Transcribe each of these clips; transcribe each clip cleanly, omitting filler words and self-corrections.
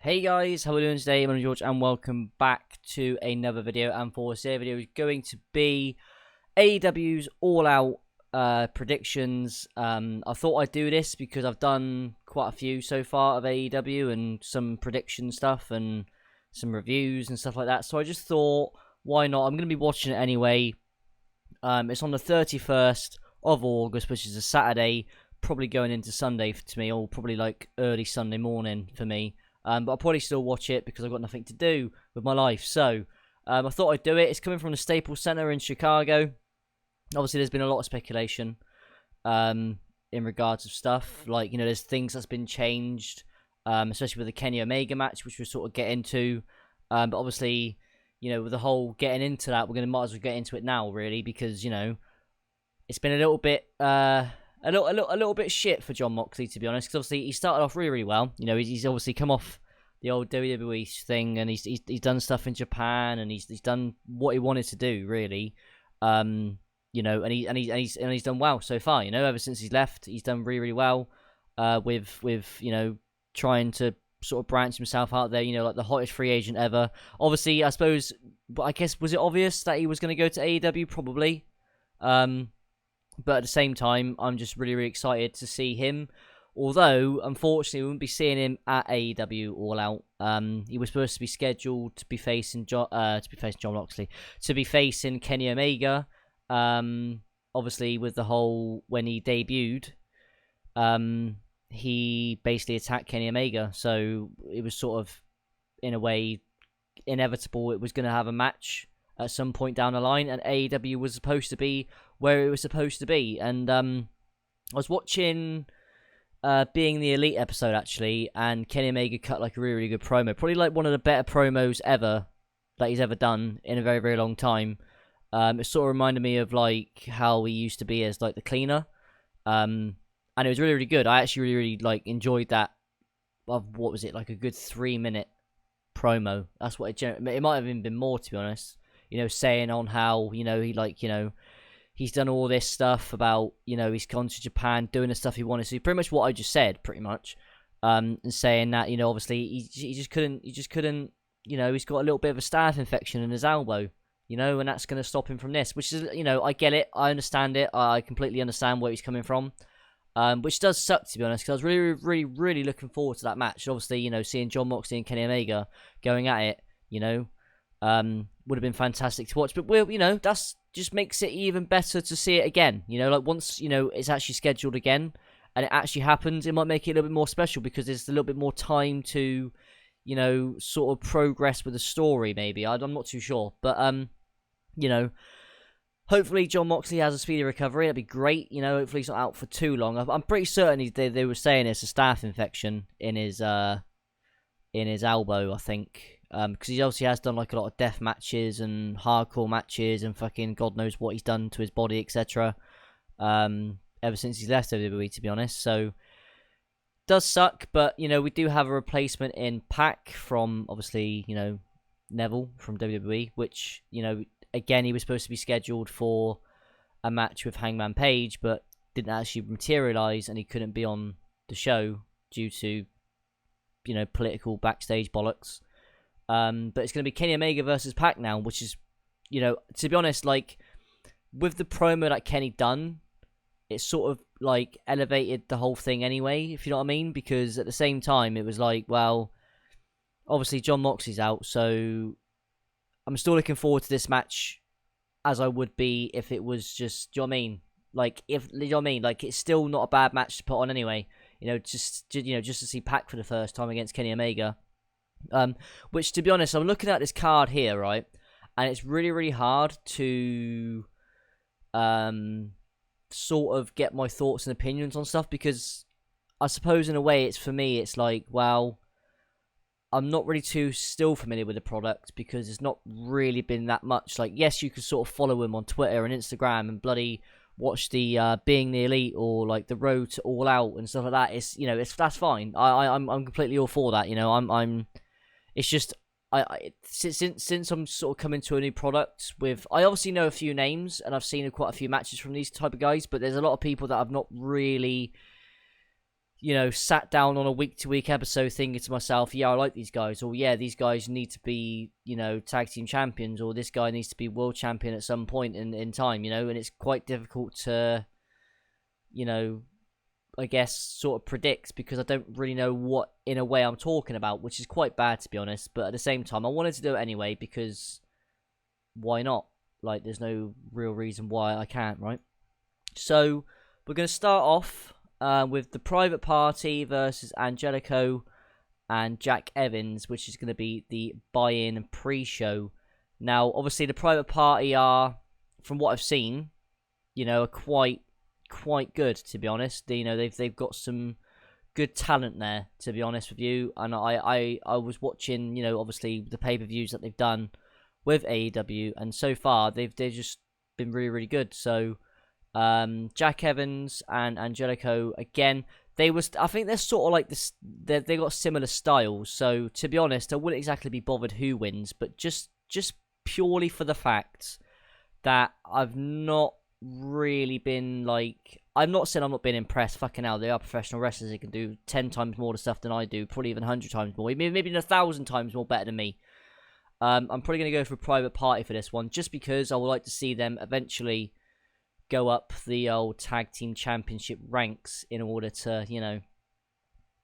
Hey guys, how are we doing today? I'm George and welcome back to another video. And for today's video is going to be AEW's All Out predictions. I thought I'd do this because I've done quite a few so far of AEW and some prediction stuff and some reviews and stuff like that. So I just thought, why not? I'm going to be watching it anyway. It's on the 31st of August, which is a Saturday, probably going into Sunday to me, or probably like early Sunday morning for me. But I'll probably still watch it because I've got nothing to do with my life. So I thought I'd do it. It's coming from the Staples Center in Chicago. Obviously, there's been a lot of speculation in regards of stuff. Like, you know, there's things that's been changed, especially with the Kenny Omega match, which we'll sort of get into. But obviously, you know, with the whole getting into that, might as well get into it now, really, because, you know, it's been a little bit... A little bit shit for Jon Moxley, to be honest, because obviously he started off really well. You know, he's obviously come off the old WWE thing, and he's done stuff in Japan, and he's done what he wanted to do, really. You know, and he's done well so far. You know, ever since he's left, he's done really well. With you know, trying to sort of branch himself out there. You know, like the hottest free agent ever. Obviously, I suppose, but I guess was it obvious that he was going to go to AEW? Probably. But at the same time, I'm just really, really excited to see him. Although, unfortunately, we won't be seeing him at AEW All Out. He was supposed to be scheduled to be facing Jon Moxley, to be facing Kenny Omega. Obviously, with the whole when he debuted, he basically attacked Kenny Omega, so it was sort of, in a way, inevitable. It was going to have a match at some point down the line, and AEW was supposed to be where it was supposed to be. And I was watching Being the Elite episode, actually, and Kenny Omega cut like a really, really good promo. Probably like one of the better promos ever that he's ever done in a very, very long time. It sort of reminded me of like how he used to be as like the cleaner. And it was really, really good. I actually really, really like enjoyed that. Of what was it, like a good 3-minute promo? That's what it might have even been more, to be honest. You know, saying on how, you know, he like, you know, he's done all this stuff about, you know, he's gone to Japan doing the stuff he wanted to do. Pretty much what I just said, pretty much. And saying that, you know, obviously he just couldn't, you know, he's got a little bit of a staph infection in his elbow, you know, and that's going to stop him from this, which is, you know, I get it. I understand it. I completely understand where he's coming from. Which does suck, to be honest, because I was really, really, really looking forward to that match. Obviously, you know, seeing Jon Moxley and Kenny Omega going at it, you know, would have been fantastic to watch. But, well, you know, that's just makes it even better to see it again. You know, like once, you know, it's actually scheduled again and it actually happens, it might make it a little bit more special because there's a little bit more time to, you know, sort of progress with the story, maybe. I'm not too sure. But, you know, hopefully Jon Moxley has a speedy recovery. That'd be great. You know, hopefully he's not out for too long. I'm pretty certain they were saying it's a staph infection in his elbow, I think. Because he obviously has done like a lot of death matches and hardcore matches and fucking God knows what he's done to his body, etc. Ever since he's left WWE, to be honest. So, does suck, but, you know, we do have a replacement in Pac from, obviously, you know, Neville from WWE, which, you know, again, he was supposed to be scheduled for a match with Hangman Page, but didn't actually materialise, and he couldn't be on the show due to, you know, political backstage bollocks. But it's going to be Kenny Omega versus Pac now, which is, you know, to be honest, like, with the promo that Kenny done, it sort of, like, elevated the whole thing anyway, if you know what I mean, because at the same time, it was like, well, obviously Jon Moxley's out, so I'm still looking forward to this match as I would be if it was just, do you know what I mean? Like, if, you know what I mean? Like, it's still not a bad match to put on anyway, you know, just to see Pac for the first time against Kenny Omega. Which, to be honest, I'm looking at this card here, right? And it's really, really hard to sort of get my thoughts and opinions on stuff because I suppose in a way it's for me, it's like, well, I'm not really too still familiar with the product because it's not really been that much. Like, yes, you can sort of follow him on Twitter and Instagram and bloody watch the Being the Elite or like the Road to All Out and stuff like that. It's, you know, that's fine. I'm completely all for that. You know, it's just since I'm sort of coming to a new product with, I obviously know a few names and I've seen quite a few matches from these type of guys, but there's a lot of people that I've not really sat down on a week-to-week episode thinking to myself, yeah, I like these guys, or yeah, these guys need to be, tag team champions, or this guy needs to be world champion at some point in time, and it's quite difficult to, I guess, sort of predict, because I don't really know what, in a way, I'm talking about, which is quite bad, to be honest, but at the same time, I wanted to do it anyway, because why not? Like, there's no real reason why I can't, right? So, we're going to start off with the Private Party versus Angelico and Jack Evans, which is going to be the buy-in and pre-show. Now, obviously, the Private Party are, from what I've seen, are quite good, to be honest. They've got some good talent there, to be honest with you. And I was watching, obviously the pay-per-views that they've done with AEW, and so far they've just been really, really good. So Jack Evans and Angelico, again, I think they're sort of like this. They got similar styles. So to be honest, I wouldn't exactly be bothered who wins, but just purely for the fact that I've not really been like, I'm not saying I'm not being impressed. Fucking hell, they are professional wrestlers. They can do 10 times more the stuff than I do, probably even 100 times more, maybe 1,000 times more better than me. I'm probably going to go for a Private Party for this one, just because I would like to see them eventually go up the old tag team championship ranks in order to,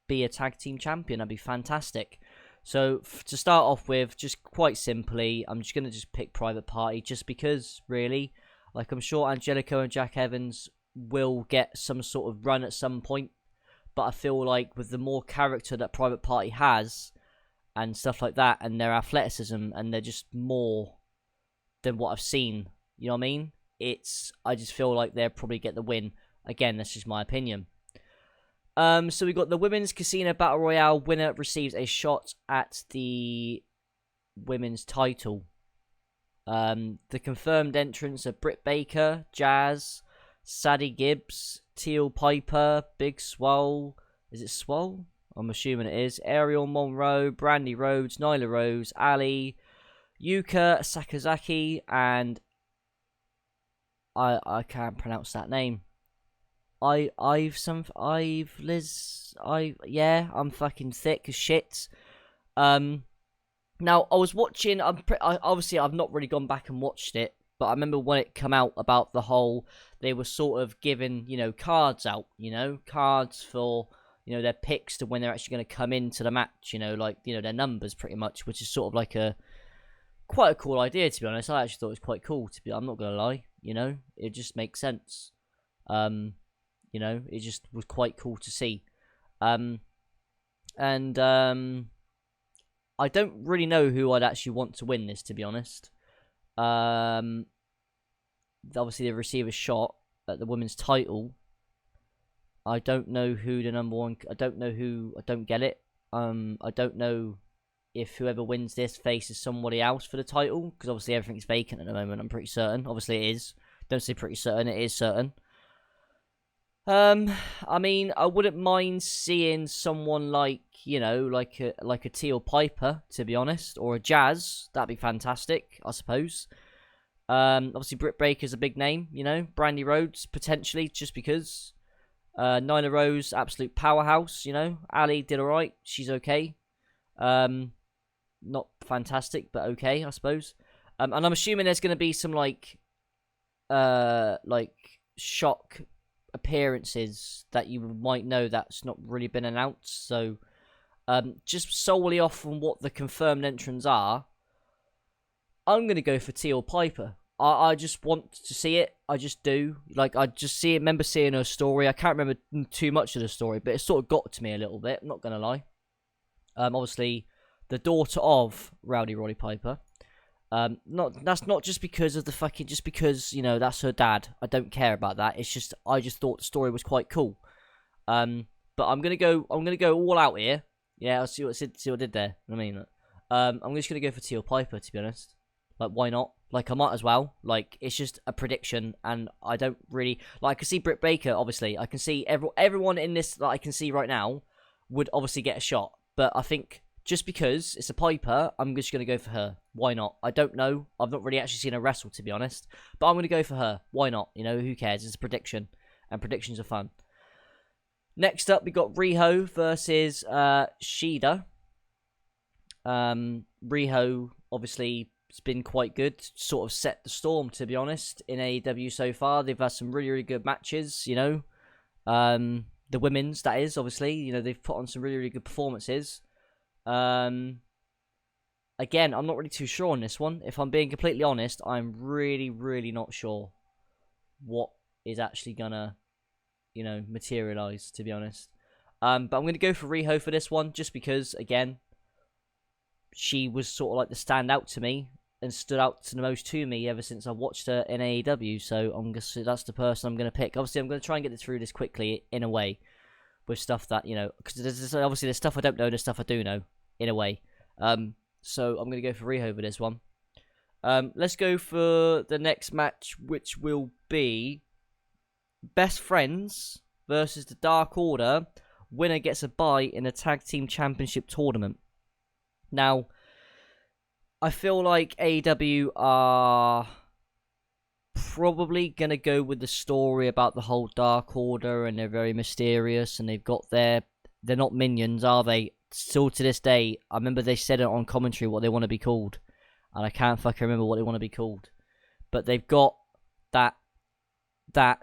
be a tag team champion. That'd be fantastic. So to start off with, just quite simply, I'm just going to just pick Private Party, just because, really. Like, I'm sure Angelico and Jack Evans will get some sort of run at some point, but I feel like with the more character that Private Party has and stuff like that, and their athleticism, and they're just more than what I've seen, you know what I mean? I just feel like they'll probably get the win. Again, that's just my opinion. So we got the Women's Casino Battle Royale. Winner receives a shot at the women's title. The confirmed entrants are Britt Baker, Jazz, Sadie Gibbs, Teal Piper, Big Swole. Is it Swole? I'm assuming it is. Ariel Monroe, Brandy Rhodes, Nyla Rose, Ali, Yuka Sakazaki, and I can't pronounce that name. I'm fucking thick as shit. Now, I was watching, obviously I've not really gone back and watched it, but I remember when it came out about the whole, they were sort of giving, cards out, cards for, their picks to when they're actually going to come into the match, their numbers pretty much, which is sort of like quite a cool idea, to be honest. I actually thought it was quite cool, I'm not going to lie, it just makes sense. It just was quite cool to see. I don't really know who I'd actually want to win this, to be honest. Obviously, they receive a shot at the women's title. I don't know who the number one... I don't know who... I don't get it. I don't know if whoever wins this faces somebody else for the title, because obviously everything's vacant at the moment, I'm pretty certain. Obviously, it is. Don't say pretty certain, it is certain. I mean, I wouldn't mind seeing someone like, like a Teal Piper, to be honest, or a Jazz. That'd be fantastic, I suppose. Obviously Britt Baker's a big name, Brandy Rhodes, potentially, just because. Nyla Rose, absolute powerhouse, Ali did alright, she's okay. Not fantastic, but okay, I suppose. And I'm assuming there's going to be some, like shock appearances that you might know that's not really been announced. So just solely off from what the confirmed entrants are, I'm going to go for Teal Piper. I just want to see it. I just do. Like, I just see it. Remember seeing her story. I can't remember too much of the story, but it sort of got to me a little bit. I'm not going to lie. Obviously, the daughter of Rowdy Roddy Piper. That's not just because of the fucking, just because, that's her dad. I don't care about that. It's just, I just thought the story was quite cool. But I'm gonna go all out here. Yeah, I'll see what I did there. I mean, I'm just gonna go for Teal Piper, to be honest. Like, why not? Like, I might as well. Like, it's just a prediction, and I don't really, like, I can see Britt Baker, obviously. I can see everyone in this that I can see right now would obviously get a shot. But I think, just because it's a Piper, I'm just going to go for her. Why not? I don't know. I've not really actually seen her wrestle, to be honest. But I'm going to go for her. Why not? Who cares? It's a prediction. And predictions are fun. Next up, we got Riho versus Shida. Riho obviously has been quite good, sort of set the storm, to be honest, in AEW so far. They've had some really, really good matches, you know. The women's, that is, obviously, you know, they've put on some really, really good performances. Again, I'm not really too sure on this one. If I'm being completely honest, I'm really, really not sure what is actually gonna, you know, materialize, to be honest. But I'm gonna go for Riho for this one, just because, again, she was sort of like the standout to me and stood out to the most to me ever since I watched her in AEW. So that's the person I'm gonna pick. Obviously, I'm gonna try and get through this quickly in a way, with stuff that, you know, because obviously there's stuff I don't know, there's stuff I do know in a way. So I'm gonna go for Riho for this one. Let's go for the next match, which will be Best Friends versus the Dark Order. Winner gets a bye in a Tag Team Championship tournament. Now, I feel like AEW are probably going to go with the story about the whole Dark Order, and they're very mysterious, and they've got they're not minions, are they? Still to this day, I remember they said it on commentary what they want to be called, and I can't fucking remember what they want to be called. But they've got that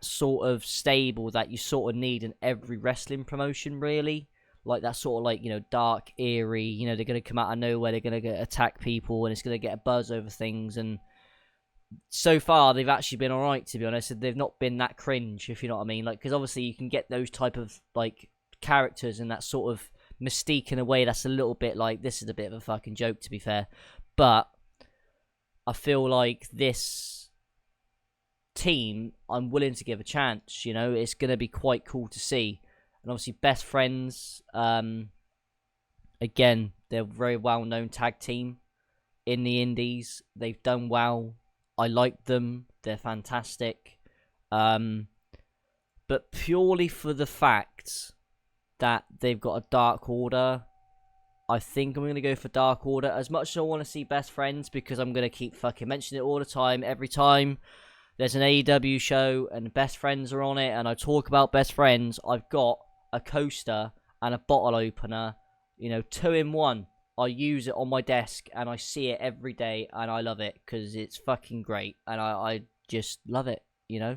sort of stable that you sort of need in every wrestling promotion, really. Like that sort of, like, you know, dark, eerie, you know, they're going to come out of nowhere, they're going to attack people, and it's going to get a buzz over things. And so far, they've actually been alright, to be honest. They've not been that cringe, if you know what I mean. Like, because obviously you can get those type of, like, characters and that sort of mystique in a way that's a little bit like, this is a bit of a fucking joke, to be fair. But I feel like this team, I'm willing to give a chance, you know. It's going to be quite cool to see. And obviously, Best Friends, again, they're a very well-known tag team in the indies. They've done well. I like them. They're fantastic. But purely for the fact that they've got a Dark Order, I think I'm going to go for Dark Order. As much as I want to see Best Friends, because I'm going to keep fucking mentioning it all the time, every time there's an AEW show and Best Friends are on it, and I talk about Best Friends, I've got a coaster and a bottle opener, you know, 2-in-1. I use it on my desk and I see it every day, and I love it because it's fucking great, and I just love it, you know.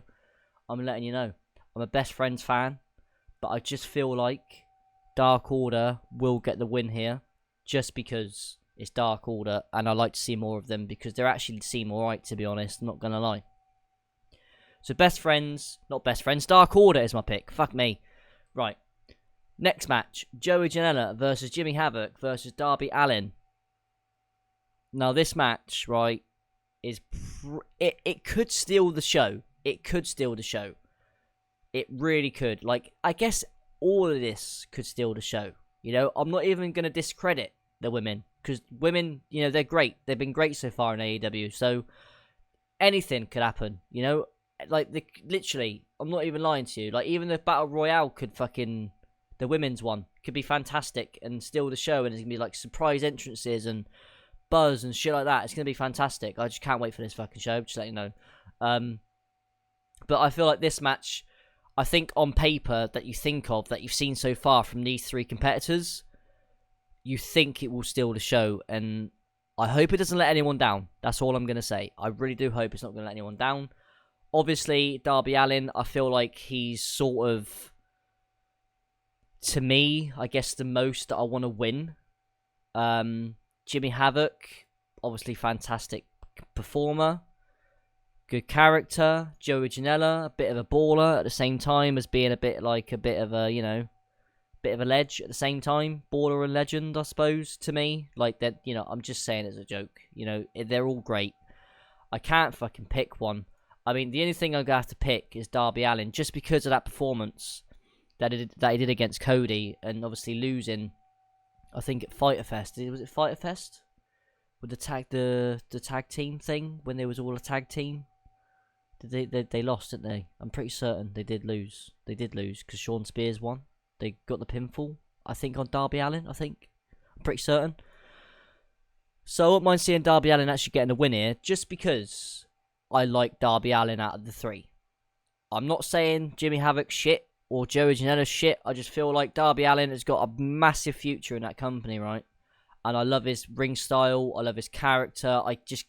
I'm letting you know. I'm a Best Friends fan, but I just feel like Dark Order will get the win here, just because it's Dark Order, and I like to see more of them because they're actually seem alright, to be honest, I'm not gonna lie. So Best Friends, not Best Friends, Dark Order is my pick. Fuck me. Right. Next match, Joey Janela versus Jimmy Havoc versus Darby Allin. Now this match, right, is it could steal the show. It could steal the show. It really could. Like, I guess all of this could steal the show. You know, I'm not even going to discredit the women, because women, you know, they're great. They've been great so far in AEW. So anything could happen, you know. Like, literally, I'm not even lying to you. Like, even the Battle Royale could fucking, the women's one, could be fantastic and steal the show, and it's going to be, like, surprise entrances and buzz and shit like that. It's going to be fantastic. I just can't wait for this fucking show, just let you know. But I feel like this match, I think on paper, that you think of, that you've seen so far from these three competitors, you think it will steal the show, and I hope it doesn't let anyone down. That's all I'm going to say. I really do hope it's not going to let anyone down. Obviously, Darby Allin, I feel like he's sort of, to me, I guess the most that I want to win. Jimmy Havoc, obviously fantastic performer. Good character. Joey Janela, a bit of a baller at the same time as being a bit of a, you know, bit of a ledge at the same time. Baller and legend, I suppose, to me. Like, that, you know, I'm just saying as a joke. You know, they're all great. I can't fucking pick one. I mean, the only thing I'm going to have to pick is Darby Allin, just because of that performance that he did against Cody, and obviously losing, I think, at Fyter Fest. Was it Fyter Fest? With the tag team thing, when there was all a tag team? They lost, didn't they? I'm pretty certain they did lose. They did lose, because Shawn Spears won. They got the pinfall, I think, on Darby Allin, I think. I'm pretty certain. So I wouldn't mind seeing Darby Allin actually getting a win here, just because I like Darby Allin out of the three. I'm not saying Jimmy Havoc's shit. or Joey Janela shit. I just feel like Darby Allin has got a massive future in that company, right? And I love his ring style. I love his character.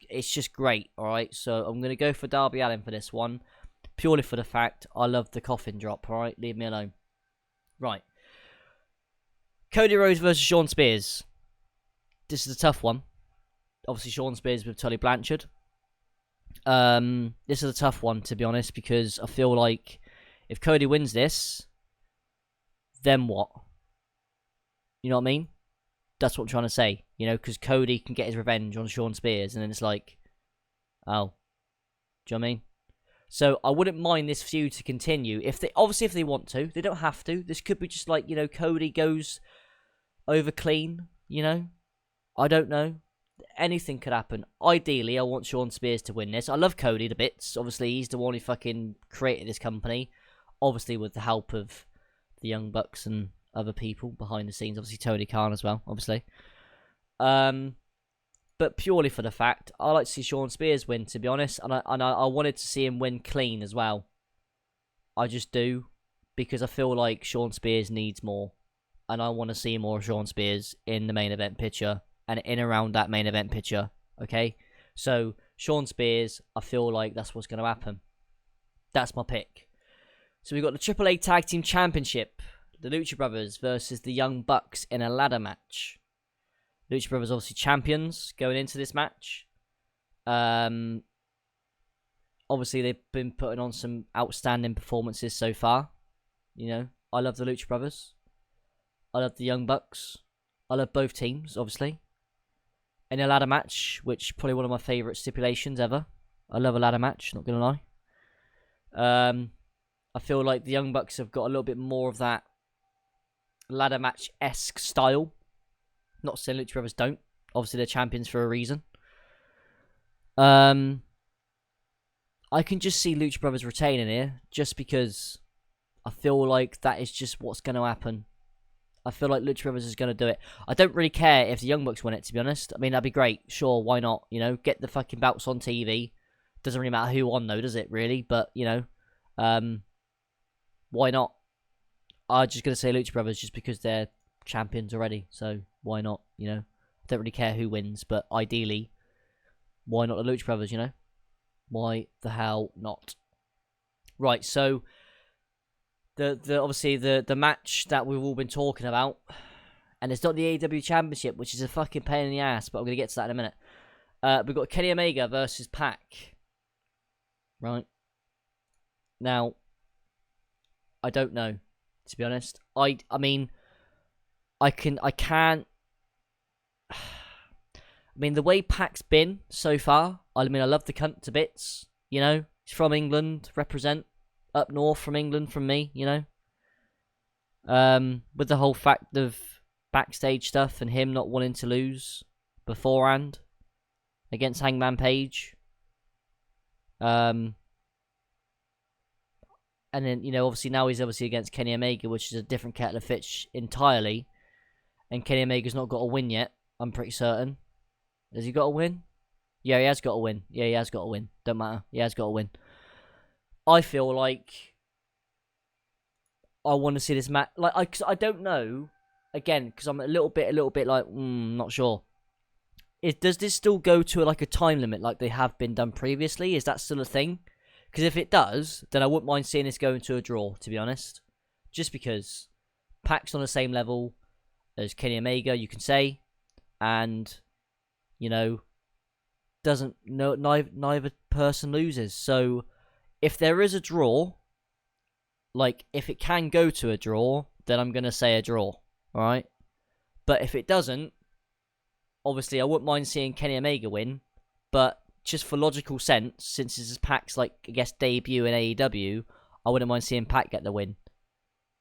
It's just great, all right? So I'm going to go for Darby Allin for this one, purely for the fact I love the coffin drop, all right? Leave me alone. Right. Cody Rhodes versus Shawn Spears. This is a tough one. Obviously, Shawn Spears with Tully Blanchard. This is a tough one, to be honest, because I feel like if Cody wins this, then what? You know what I mean? That's what I'm trying to say, you know, because Cody can get his revenge on Shawn Spears, and then it's like, oh, do you know what I mean? So I wouldn't mind this feud to continue if they want to. They don't have to. This could be just like, you know, Cody goes over clean, you know. I don't know. Anything could happen. Ideally, I want Shawn Spears to win this. I love Cody to bits. Obviously, he's the one who fucking created this company. Obviously, with the help of the Young Bucks and other people behind the scenes. Obviously, Tony Khan as well, obviously. But purely for the fact, I like to see Shawn Spears win, to be honest. And I wanted to see him win clean as well. I just do. Because I feel like Shawn Spears needs more. And I want to see more of Shawn Spears in the main event picture. And in around that main event picture. Okay? So, Shawn Spears, I feel like that's what's going to happen. That's my pick. So, we've got the AAA Tag Team Championship. The Lucha Brothers versus the Young Bucks in a ladder match. Lucha Brothers obviously champions going into this match. Obviously, they've been putting on some outstanding performances so far. You know, I love the Lucha Brothers. I love the Young Bucks. I love both teams, obviously. In a ladder match, which probably one of my favourite stipulations ever. I love a ladder match, not going to lie. I feel like the Young Bucks have got a little bit more of that ladder match-esque style. Not saying Lucha Brothers don't. Obviously, they're champions for a reason. I can just see Lucha Brothers retaining here, just because I feel like that is just what's going to happen. I feel like Lucha Brothers is going to do it. I don't really care if the Young Bucks win it, to be honest. I mean, that'd be great. Sure, why not? You know, get the fucking belts on TV. Doesn't really matter who won, though, does it, really? But, you know, why not? I'm just going to say Lucha Brothers just because they're champions already. So, why not, you know? I don't really care who wins, but ideally, why not the Lucha Brothers, you know? Why the hell not? Right, so obviously the match that we've all been talking about, and it's not the AEW Championship, which is a fucking pain in the ass, but I'm gonna get to that in a minute. We've got Kenny Omega versus Pac. Right. Now, I don't know, to be honest. I mean, I can't. I mean, the way Pac's been so far, I mean, I love the cunt to bits, you know? He's from England, represent, up north from England from me, you know? With the whole fact of backstage stuff and him not wanting to lose beforehand against Hangman Page. And then, you know, obviously now he's obviously against Kenny Omega, which is a different kettle of fish entirely. And Kenny Omega's not got a win yet, I'm pretty certain. Has he got a win? Yeah, he has got a win. Yeah, he has got a win. Don't matter. He has got a win. I feel like I want to see this match. Like, I don't know. Again, because I'm a little bit like, not sure. Does this still go to like a time limit like they have been done previously? Is that still a thing? Because if it does, then I wouldn't mind seeing this go into a draw, to be honest. Just because Pac's on the same level as Kenny Omega, you can say. And, you know, neither person loses. So if there is a draw, like if it can go to a draw, then I'm gonna say a draw. Alright? But if it doesn't, obviously I wouldn't mind seeing Kenny Omega win, but just for logical sense, since this is Pac's, like, I guess, debut in AEW, I wouldn't mind seeing Pac get the win.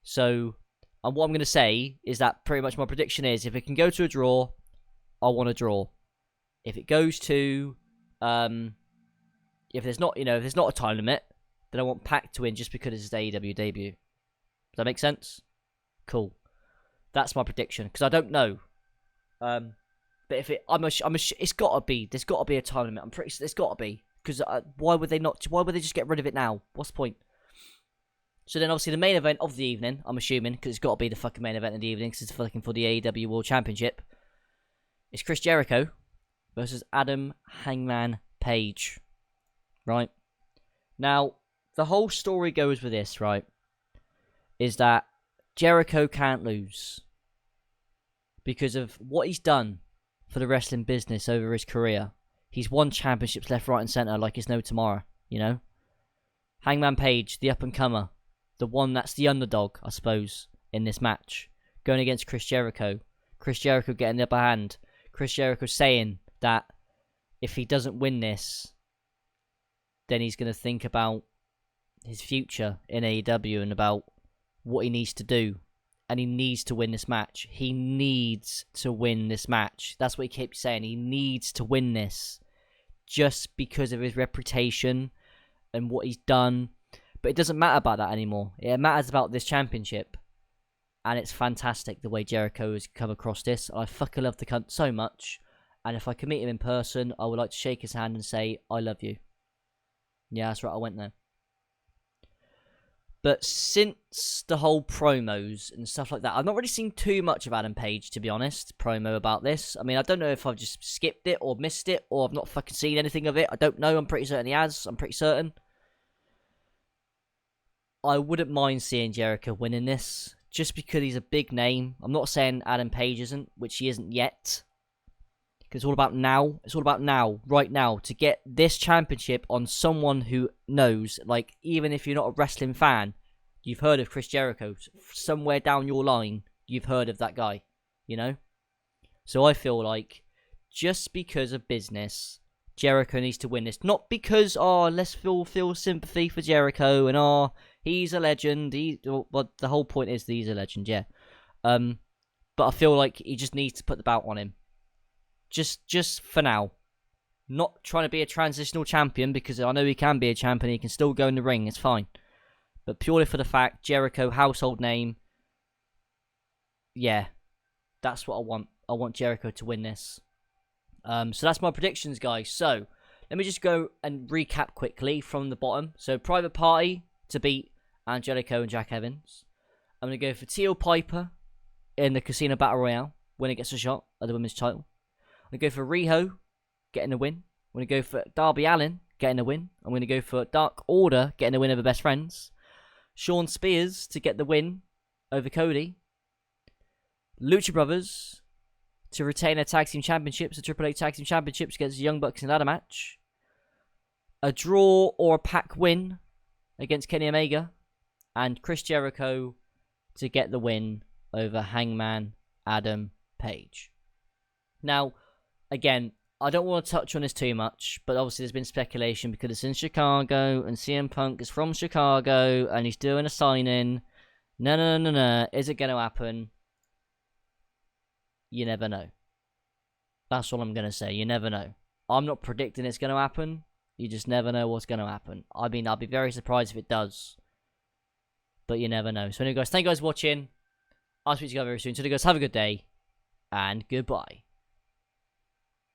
So, and what I'm going to say is that pretty much my prediction is, if it can go to a draw, I want a draw. If it goes to, if there's not a time limit, then I want Pac to win just because it's his AEW debut. Does that make sense? Cool. That's my prediction, because I don't know. But if it's got to be. There's got to be a time limit. I'm pretty sure there's got to be. Because why would they not? Why would they just get rid of it now? What's the point? So then obviously the main event of the evening, I'm assuming, because it's got to be the fucking main event of the evening, because it's fucking for the AEW World Championship, is Chris Jericho versus Adam Hangman Page. Right? Now, the whole story goes with this, right, is that Jericho can't lose because of what he's done for the wrestling business over his career. He's won championships left, right, and centre like it's no tomorrow, you know? Hangman Page, the up-and-comer, the one that's the underdog, I suppose, in this match, going against Chris Jericho. Chris Jericho getting the upper hand. Chris Jericho saying that if he doesn't win this, then he's going to think about his future in AEW and about what he needs to do. And he needs to win this match. He needs to win this match. That's what he keeps saying. He needs to win this just because of his reputation and what he's done. But it doesn't matter about that anymore. It matters about this championship. And it's fantastic the way Jericho has come across this. I fucking love the cunt so much. And if I can meet him in person, I would like to shake his hand and say, I love you. Yeah, that's right, I went there. But since the whole promos and stuff like that, I've not really seen too much of Adam Page, to be honest, promo about this. I mean, I don't know if I've just skipped it or missed it, or I've not fucking seen anything of it. I don't know. I'm pretty certain he has. I'm pretty certain. I wouldn't mind seeing Jericho winning this, just because he's a big name. I'm not saying Adam Page isn't, which he isn't yet. Because it's all about now. It's all about now, right now, to get this championship on someone who knows. Like, even if you're not a wrestling fan, you've heard of Chris Jericho. Somewhere down your line, you've heard of that guy, you know? So I feel like, just because of business, Jericho needs to win this. Not because, let's feel sympathy for Jericho, and he's a legend. Well, the whole point is that he's a legend, yeah. But I feel like he just needs to put the belt on him. Just for now. Not trying to be a transitional champion, because I know he can be a champion. He can still go in the ring. It's fine. But purely for the fact, Jericho, household name. Yeah. That's what I want. I want Jericho to win this. So that's my predictions, guys. So, let me just go and recap quickly from the bottom. So, Private Party to beat Angelico and Jack Evans. I'm going to go for Teal Piper in the Casino Battle Royale. Winner gets a shot at the women's title. I'm going to go for Riho, getting a win. I'm going to go for Darby Allin, getting a win. I'm going to go for Dark Order, getting a win over Best Friends. Shawn Spears to get the win over Cody. Lucha Brothers to retain their Tag Team Championships, the Triple H Tag Team Championships against the Young Bucks in a ladder match. A draw or a pack win against Kenny Omega. And Chris Jericho to get the win over Hangman Adam Page. Now, again, I don't want to touch on this too much, but obviously there's been speculation because it's in Chicago and CM Punk is from Chicago and he's doing a sign-in. No. Is it going to happen? You never know. That's all I'm going to say. You never know. I'm not predicting it's going to happen. You just never know what's going to happen. I mean, I'll be very surprised if it does. But you never know. So anyway, guys, thank you guys for watching. I'll speak to you guys very soon. So, guys, have a good day. And goodbye.